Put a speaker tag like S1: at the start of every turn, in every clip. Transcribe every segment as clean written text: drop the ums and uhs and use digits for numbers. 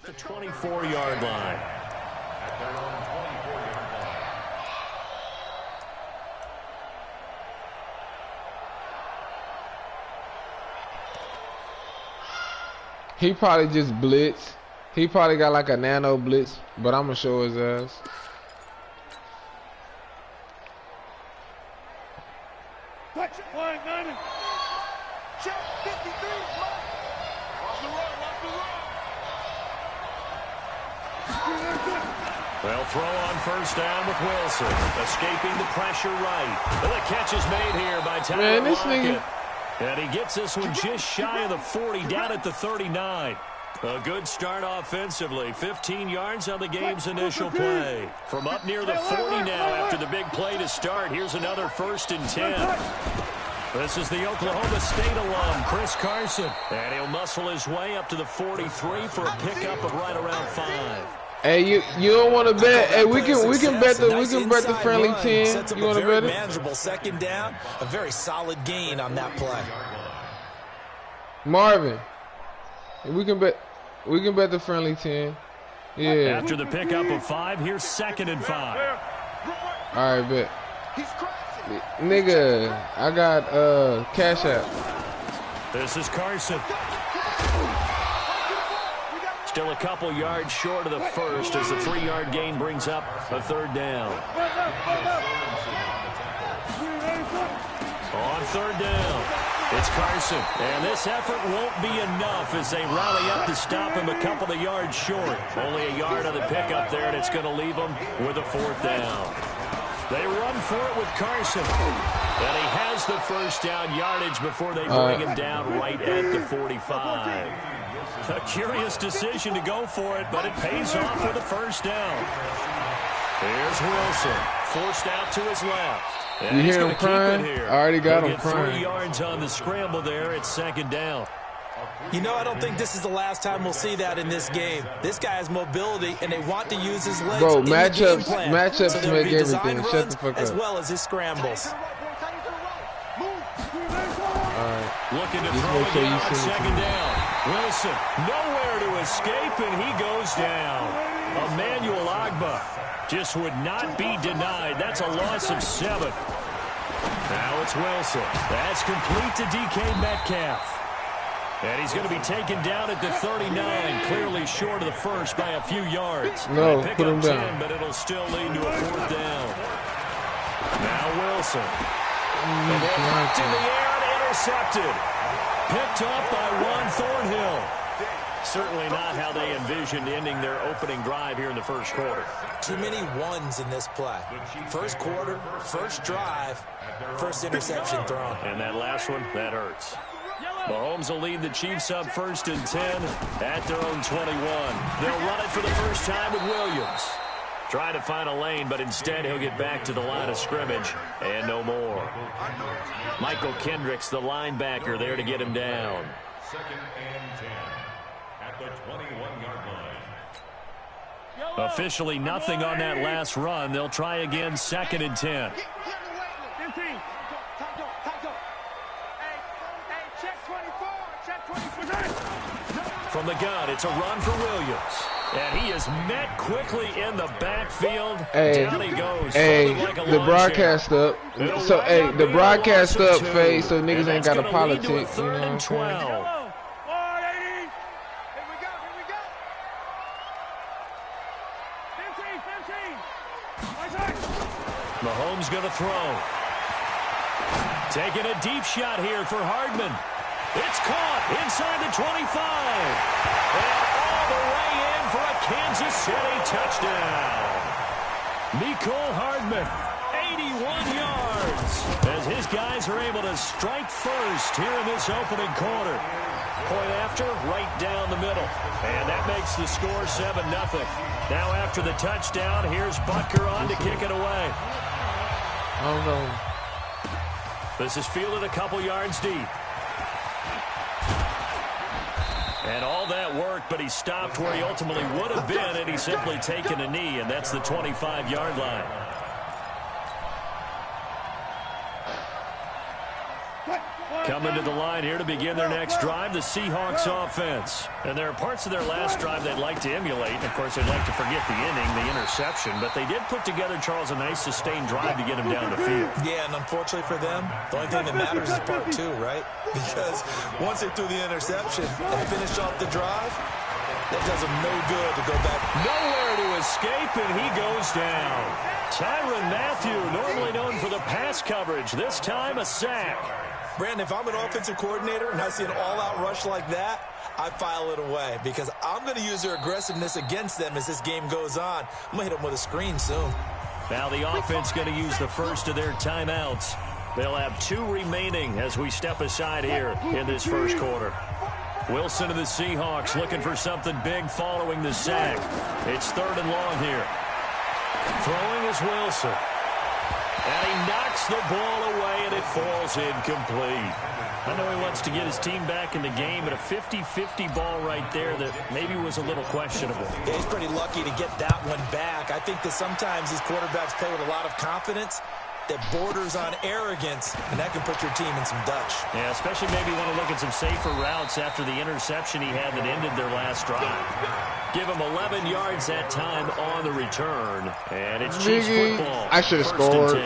S1: At the 24-yard line.
S2: He probably just blitz. He probably got like a nano blitz, but I'm gonna show his ass.
S1: They'll throw on first down with Wilson. Escaping the pressure right. The catch is made here by Tyler Lockett. And he gets this one just shy of the 40, down at the 39. A good start offensively. 15 yards on the game's initial play. From up near the 40 now after the big play to start. Here's another 1st and 10. This is the Oklahoma State alum, Chris Carson. And he'll muscle his way up to the 43 for a pickup of right around 5.
S2: Hey, you don't want to bet? Hey, we can bet the friendly 10. You want to bet it?
S3: Manageable 2nd down, a very solid gain on that play.
S2: Marvin, we can bet the friendly 10. Yeah.
S1: After the pickup of 5, here's 2nd and 5.
S2: All right, bet. Nigga, I got Cash App.
S1: This is Carson. Still a couple yards short of the first as the 3-yard gain brings up a 3rd down. On 3rd down, it's Carson. And this effort won't be enough as they rally up to stop him a couple of yards short. Only a yard on the pickup there, and it's going to leave him with a 4th down. They run for it with Carson. And he has the first down yardage before they bring him down right at the 45. A curious decision to go for it, but it pays off with a 1st down. Here's Wilson, forced out to his left. And
S2: you hear him crying? I already got him crying.
S1: 3 yards on the scramble there. It's 2nd down.
S3: You know, I don't think this is the last time we'll see that in this game. This guy has mobility, and they want to use his legs.
S2: Bro, matchups so make everything. Shut the fuck up.
S3: As well as his scrambles.
S1: Looking to throw again on 2nd down. Wilson, nowhere to escape, and he goes down. Emmanuel Agba just would not be denied. That's a loss of 7. Now it's Wilson. That's complete to DK Metcalf. And he's going to be taken down at the 39, clearly short of the first by a few yards.
S2: No,
S1: pick
S2: put him
S1: up
S2: down.
S1: 10, but it'll still lead to a 4th down. Now Wilson. And knocked in the air and intercepted. Picked up by Juan Thornhill. Certainly not how they envisioned ending their opening drive here in the 1st quarter.
S3: Too many ones in this play. 1st quarter, 1st drive, 1st interception thrown.
S1: And that last one, that hurts. Mahomes will lead the Chiefs up 1st and 10 at their own 21. They'll run it for the first time with Williams. Trying to find a lane, but instead he'll get back to the line of scrimmage and no more. Michael Kendricks, the linebacker, there to get him down.
S4: 2nd and 10 at the 21-yard line.
S1: Officially nothing on that last run. They'll try again 2nd and 10. From the gun, it's a run for Williams. And he is met quickly in the backfield.
S2: Hey,
S1: down he goes.
S2: Hey, the broadcast up. So, hey, the broadcast up, Faye, so niggas ain't got a politics. You know what I'm saying?
S1: Mahomes going to throw. Taking a deep shot here for Hardman. It's caught inside the 25. And all the way in for a Kansas City touchdown. Mecole Hardman, 81 yards. As his guys are able to strike first here in this opening quarter. Point after, right down the middle. And that makes the score 7-0. Now after the touchdown, here's Butker on to kick it away.
S2: I don't know.
S1: This is fielded a couple yards deep. And all that work, but he stopped where he ultimately would have been, and he's simply taken a knee, and that's the 25-yard line. Coming to the line here to begin their next drive, the Seahawks offense. And there are parts of their last drive they'd like to emulate. Of course, they'd like to forget the inning, the interception. But they did put together, Charles, a nice sustained drive to get them down the field.
S3: Yeah, and unfortunately for them, the only thing that matters is part two, right? Because once they threw the interception and finished off the drive, that does them no good to go back.
S1: Nowhere to escape, and he goes down. Tyrann Mathieu, normally known for the pass coverage, this time a sack.
S3: Brandon, if I'm an offensive coordinator and I see an all-out rush like that, I file it away because I'm going to use their aggressiveness against them as this game goes on. I'm going to hit them with a screen soon.
S1: Now the offense going to use the first of their timeouts. They'll have 2 remaining as we step aside here in this first quarter. Wilson of the Seahawks looking for something big following the sack. It's 3rd and long here. Throwing is Wilson. And he knocks the ball away, and it falls incomplete. I know he wants to get his team back in the game, but a 50-50 ball right there that maybe was a little questionable.
S3: Yeah, he's pretty lucky to get that one back. I think that sometimes these quarterbacks play with a lot of confidence that borders on arrogance, and that can put your team in some Dutch.
S1: Yeah, especially maybe want to look at some safer routes after the interception he had that ended their last drive. Give him 11 yards that time on the return, and it's Chiefs football.
S2: I should have scored.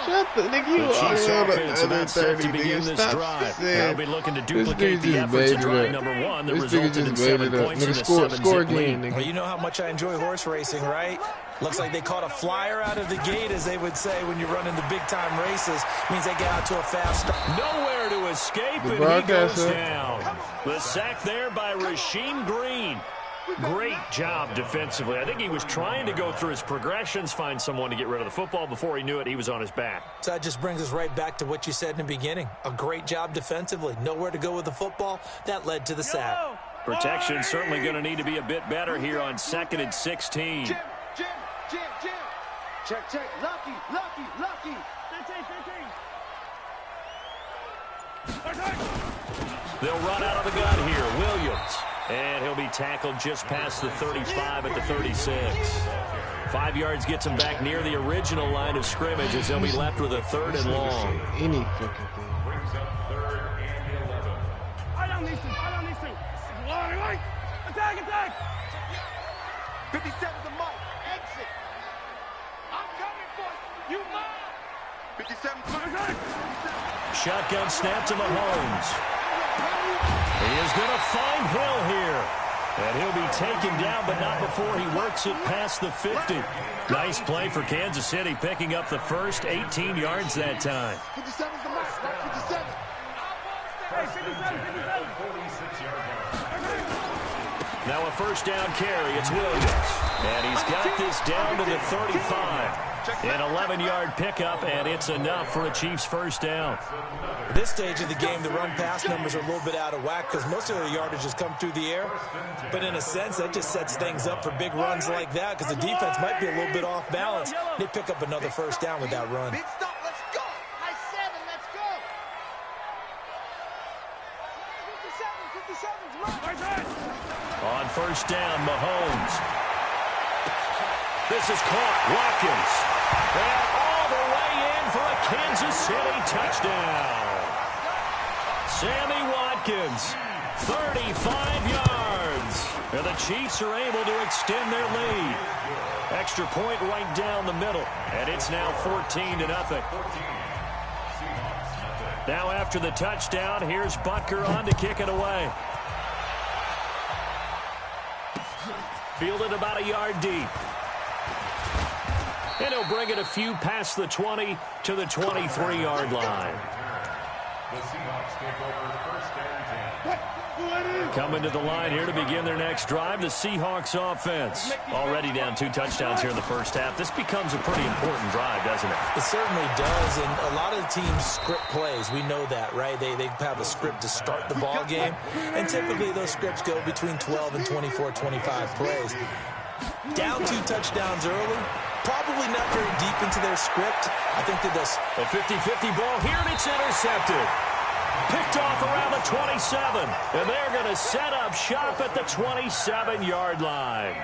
S1: Shut the nigga. The Chiefs offense about set to begin this drive. They'll be looking to duplicate the efforts of drive number 1 that resulted in 7 points in a 7-zip lead.
S3: Well, you know how much I enjoy horse racing, right? Looks like they caught a flyer out of the gate, as they would say when you run into big-time races. Means they get out to a fast start.
S1: Nowhere to escape, and he goes down. The sack there by Rasheem Green. Great job defensively. I think he was trying to go through his progressions, find someone to get rid of the football. Before he knew it, he was on his back.
S3: So that just brings us right back to what you said in the beginning. A great job defensively. Nowhere to go with the football. That led to the sack.
S1: Protection certainly going to need to be a bit better here on 2nd and 16.
S5: Jim. Check. Lucky. 13.
S1: They'll run out of the gun here. Williams. And he'll be tackled just past the 35 at the 36. 5 yards gets him back near the original line of scrimmage as they'll be left with a 3rd and long.
S2: Any fucking thing.
S4: Brings up 3rd and 11.
S5: I don't need to. Attack. 57's a mark. Exit. I'm coming for you. You mine. 57.
S1: Shotgun snap to Mahomes. He is going to find Hill here. And he'll be taken down, but not before he works it past the 50. Nice play for Kansas City, picking up the first 18 yards that time.
S5: 57's the mark. 57. Hey, 57.
S1: Now a first down carry. It's Williams. And he's got this down to the 35. An 11-yard pickup, and it's enough for a Chiefs first down.
S3: At this stage of the game, the run-pass numbers are a little bit out of whack because most of the yardage has come through the air. But in a sense, that just sets things up for big runs like that because the defense might be a little bit off balance. They pick up another first down with that run.
S5: Big stop. Let's go. High 7. Let's go. 57's right.
S1: On first down, Mahomes. This is caught. Watkins. And all the way in for a Kansas City touchdown. Sammy Watkins, 35 yards. And the Chiefs are able to extend their lead. Extra point right down the middle. And it's now 14-0. Now after the touchdown, here's Butker on to kick it away. Fielded about a yard deep. And he'll bring it a few past the 20 to the 23-yard line.
S4: The Seahawks take over 1st and 10.
S1: Coming to the line here to begin their next drive, the Seahawks offense. Already down 2 touchdowns here in the first half. This becomes a pretty important drive, doesn't it?
S3: It certainly does, and a lot of the teams script plays. We know that, right? They have a script to start the ball game, and typically those scripts go between 12 and 24, 25 plays. Down 2 touchdowns early, probably not very deep into their script. I think that this
S1: a 50-50 ball here, and it's intercepted. Picked off around the 27, and they're going to set up shop at the 27-yard line.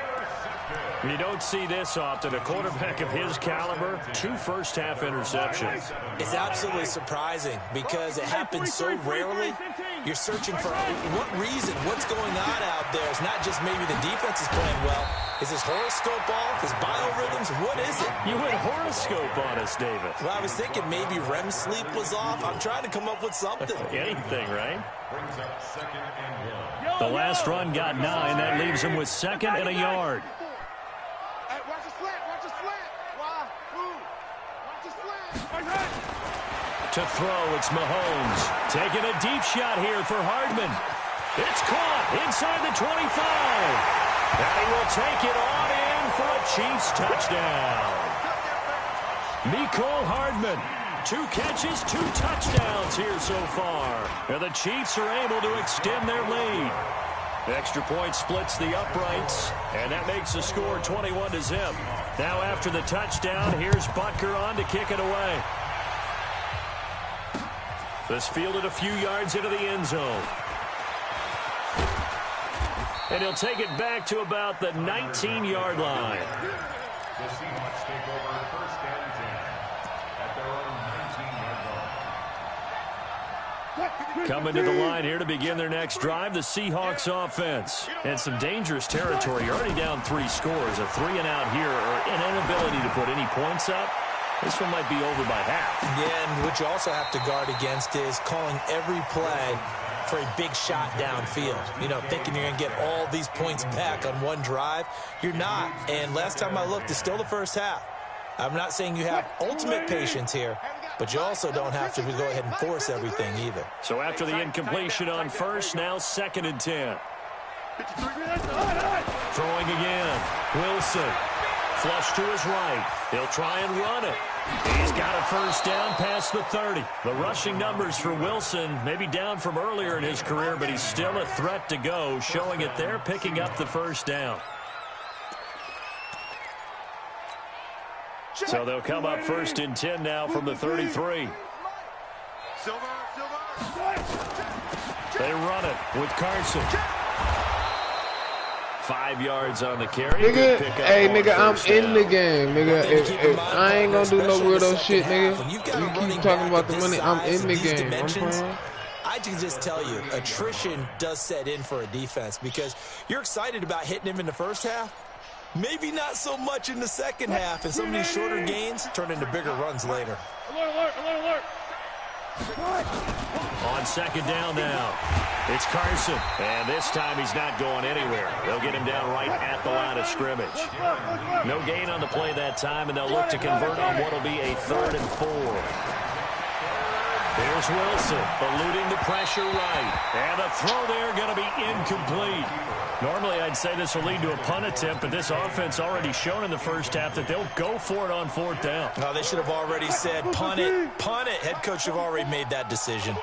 S1: You don't see this often. A quarterback of his caliber, 2 first-half interceptions.
S3: It's absolutely surprising because it happens so rarely. You're searching for what reason, what's going on out there. It's not just maybe the defense is playing well. Is his horoscope off? His biorhythms? What is it?
S1: You went horoscope on us, David.
S3: Well, I was thinking maybe REM sleep was off. I'm trying to come up with something.
S1: Anything, right? The last run got 9. That leaves him with 2nd and a yard.
S5: Hey, watch the slant. Watch the slant. Why? Who? Watch the slant.
S1: To throw, it's Mahomes. Taking a deep shot here for Hardman. It's caught inside the 25. And he will take it on in for a Chiefs touchdown. Mecole Hardman, 2 catches, 2 touchdowns here so far. And the Chiefs are able to extend their lead. The extra point splits the uprights, and that makes the score 21-0. Now after the touchdown, here's Butker on to kick it away. This fielded a few yards into the end zone. And he'll take it back to about the 19-yard line.
S4: The Seahawks take over 1st and 10 at their own 19-yard line.
S1: Coming to the line here to begin their next drive, the Seahawks offense. And some dangerous territory. You're already down 3 scores. A 3-and-out here, or an inability to put any points up. This one might be over by half.
S3: Yeah, and what you also have to guard against is calling every play for a big shot downfield. You know, thinking you're going to get all these points back on one drive. You're not. And last time I looked, it's still the first half. I'm not saying you have ultimate patience here, but you also don't have to go ahead and force everything either.
S1: So after the incompletion on first, now 2nd and 10. Throwing again. Wilson. Flush to his right. He'll try and run it. He's got a first down past the 30. The rushing numbers for Wilson maybe down from earlier in his career, but he's still a threat to go, showing it there, picking up the first down. So they'll come up 1st and 10 now from the 33. They run it with Carson. 5 yards on the carry.
S2: Nigga, hey, nigga, I'm in the game, nigga. If I ain't gonna do no weirdo shit, nigga. You keep talking about the money, I'm in the game. I'm playing.
S3: I can just tell you, attrition does set in for a defense because you're excited about hitting him in the first half. Maybe not so much in the second half, and some of these shorter gains turn into bigger runs later.
S5: Alert, alert, alert.
S1: On 2nd down now, it's Carson, and this time he's not going anywhere. They'll get him down right at the line of scrimmage. No gain on the play that time, and they'll look to convert on what will be a 3rd and 4. Here's Wilson, eluding the pressure right, and the throw there going to be incomplete. Normally, I'd say this will lead to a punt attempt, but this offense already shown in the first half that they'll go for it on 4th down.
S3: No, they should have already said punt it, punt it. Head coach should have already made that decision.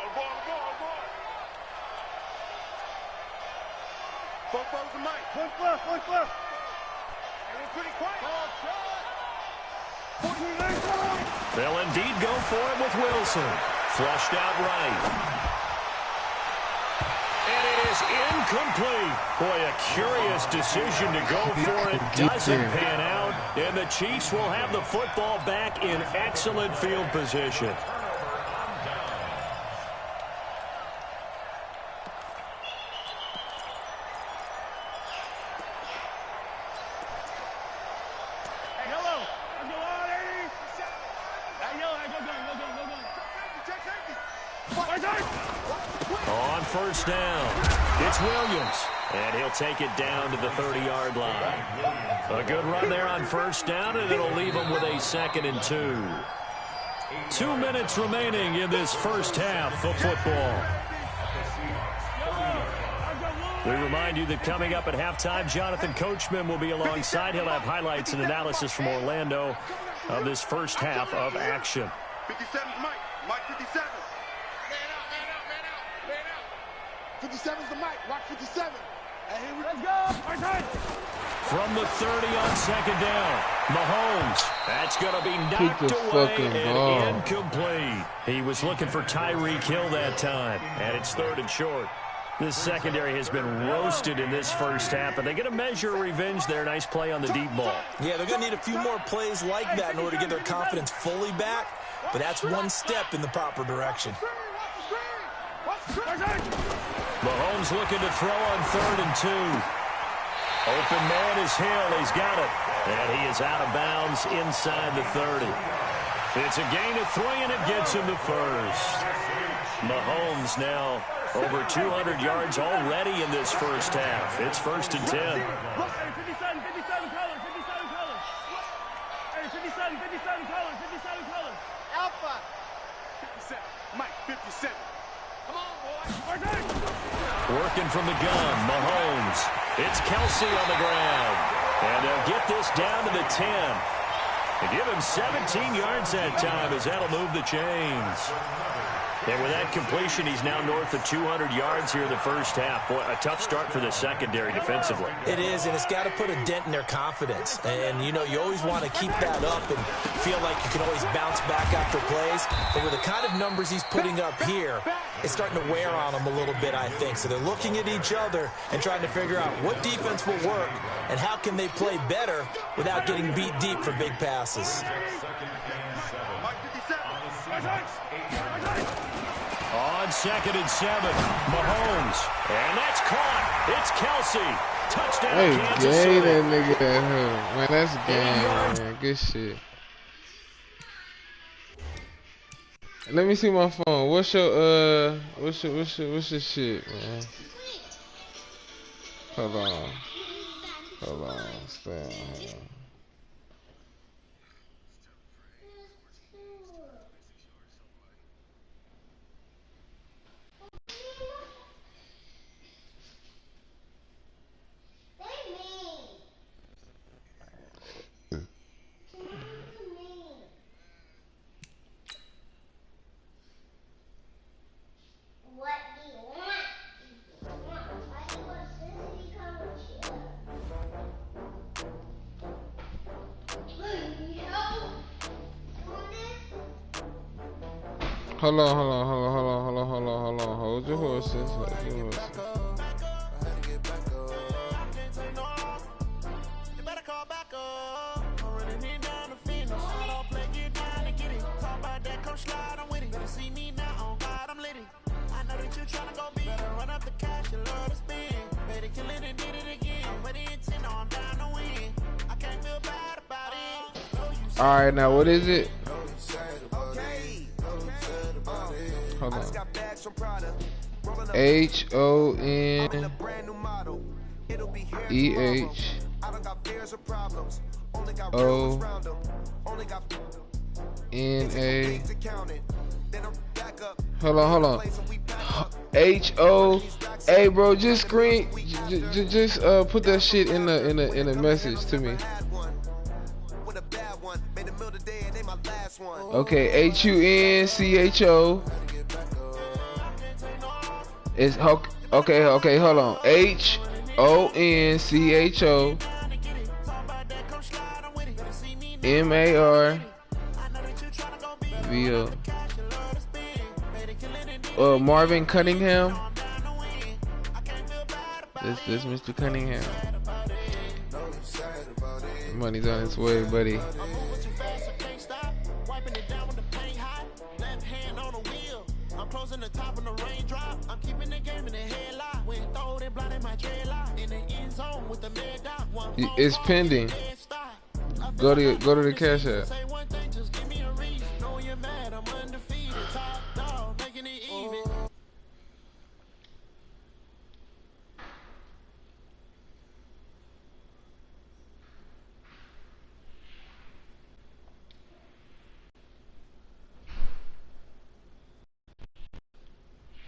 S1: They'll indeed go for it with Wilson. Flushed out right. And it is incomplete. Boy, a curious decision to go for it. Doesn't pan out. And the Chiefs will have the football back in excellent field position. On 1st down, it's Williams, and he'll take it down to the 30-yard line. A good run there on 1st down, and it'll leave him with a 2nd and 2. 2 minutes remaining in this first half of football. We remind you that coming up at halftime, Jonathan Coachman will be alongside. He'll have highlights and analysis from Orlando of this first half of action.
S5: 57's Mike. Mike 57. Man out. 57's the Mike. Watch 57. And here we go.
S1: From the 30 on 2nd down, Mahomes. That's going to be knocked away and incomplete. He was looking for Tyreek Hill that time, and it's 3rd and short. This secondary has been roasted in this first half, but they get a measure of revenge there. Nice play on the deep ball.
S3: Yeah, they're going to need a few more plays like that in order to get their confidence fully back, but that's one step in the proper direction.
S1: Mahomes looking to throw on 3rd and 2. Open man is Hill. He's got it. And he is out of bounds inside the 30. It's a gain of 3, and it gets him to first. Mahomes now over 200 yards already in this first half. It's 1st and 10.
S5: 57 colors. 57 colors. Alpha. 57. Mike, 57. Come on, boy.
S1: Working from the gun, Mahomes. It's Kelsey on the ground. And they'll get this down to the 10. They give him 17 yards that time as that'll move the chains. And with that completion, he's now north of 200 yards here in the first half. Boy, a tough start for the secondary defensively.
S3: It is, and it's got to put a dent in their confidence. And, you know, you always want to keep that up and feel like you can always bounce back after plays. But with the kind of numbers he's putting up here, it's starting to wear on them a little bit, I think. So they're looking at each other and trying to figure out what defense will work and how can they play better without getting beat deep for big passes.
S1: On 2nd and 7, Mahomes. And that's caught. It's Kelsey. Touchdown, Kansas City.
S2: Hey, that nigga at him. Man, that's game, man. Good shit. Let me see my phone. What's your shit, man? Hold on. Stay on. Hold on. Hold your horses. All right, now what is it? Hold on. HONEHONA. Hold on. HO. Hey, bro, just screen. Just put that shit in a message to me. Okay, HUNCHO. It's okay. Hold on. HONCHO MARVIO. Marvin Cunningham. This Mr. Cunningham. Money's on its way, buddy. Closing the top of the raindrop. I'm keeping the game in the headlock. When throw it blind in my dreadlock. In the end zone with the mad dot. It's pending. Go to the cash app.